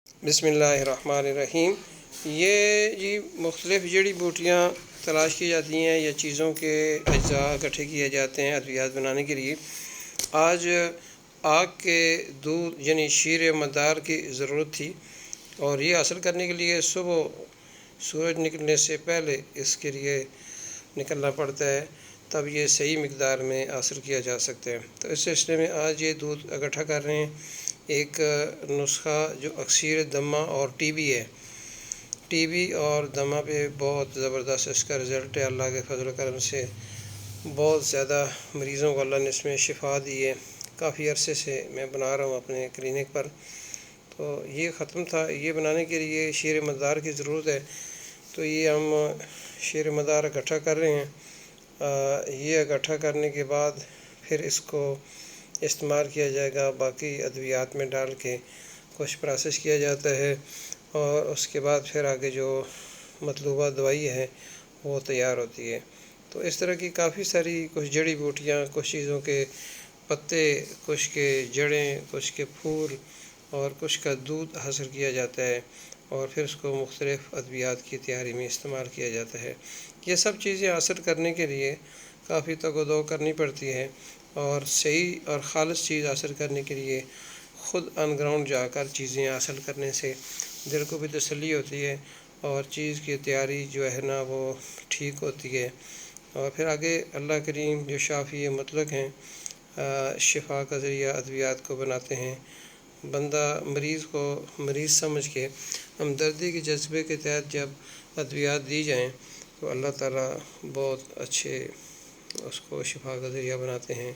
बिस्मिल्लाहिर्रहमानिर्रहीम। ये जी मुख्तलिफ़ जड़ी बूटियाँ तलाश की जाती हैं या चीज़ों के अज्जा इकट्ठे किए जाते हैं अद्वियात बनाने के लिए। आज आग के दूध यानी शीर मदार की ज़रूरत थी और ये हासिल करने के लिए सुबह सूरज निकलने से पहले इसके लिए निकलना पड़ता है, तब ये सही मिक़दार में हासिल किया जा सकता है। तो इस सिलसिले में आज ये दूध इकट्ठा कर रहे हैं। एक नुस्ख़ा जो अक्सीर दमा और टीबी है, टीबी और दमा पे बहुत ज़बरदस्त इसका रिज़ल्ट है। अल्लाह के फजल करम से बहुत ज़्यादा मरीज़ों को अल्लाह ने इसमें शिफा दी है। काफ़ी अरसे से मैं बना रहा हूँ अपने क्लिनिक पर। तो ये ख़त्म था, ये बनाने के लिए शीर मदार की ज़रूरत है। तो ये हम शीर मदार इकट्ठा कर रहे हैं। ये इकट्ठा करने के बाद फिर इसको इस्तेमाल किया जाएगा। बाकी अद्वियात में डाल के कुछ प्रोसेस किया जाता है और उसके बाद फिर आगे जो मतलूबा दवाई है वो तैयार होती है। तो इस तरह की काफ़ी सारी कुछ जड़ी बूटियाँ, कुछ चीज़ों के पत्ते, कुछ के जड़ें, कुछ के फूल और कुछ का दूध हासिल किया जाता है और फिर उसको मुख्तलिफ़ अद्वियात की तैयारी में इस्तेमाल किया जाता है। ये सब चीज़ें हासिल करने के लिए काफ़ी तगो-दो करनी पड़ती है और सही और ख़ालिस चीज़ हासिल करने के लिए ख़ुद ऑन ग्राउंड जाकर चीज़ें हासिल करने से दिल को भी तसल्ली होती है और चीज़ की तैयारी जो है ना वो ठीक होती है। और फिर आगे अल्लाह करीम जो शाफ़ी मुतलक हैं, शिफा का ज़रिया अद्वियात को बनाते हैं। बंदा मरीज़ को मरीज़ समझ के हमदर्दी के जज्बे के तहत जब अद्वियात दी जाएँ तो अल्लाह ताला बहुत अच्छे उसको शिफा का ज़रिया बनाते हैं।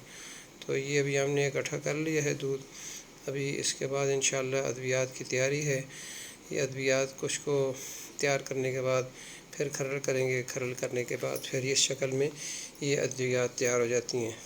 तो ये अभी हमने इकट्ठा कर लिया है दूध। अभी इसके बाद इंशाअल्लाह अद्वियात की तैयारी है। ये अद्वियात कुछ को तैयार करने के बाद फिर खरल करेंगे। खरल करने के बाद फिर इस शक्ल में ये अद्वियात तैयार हो जाती हैं।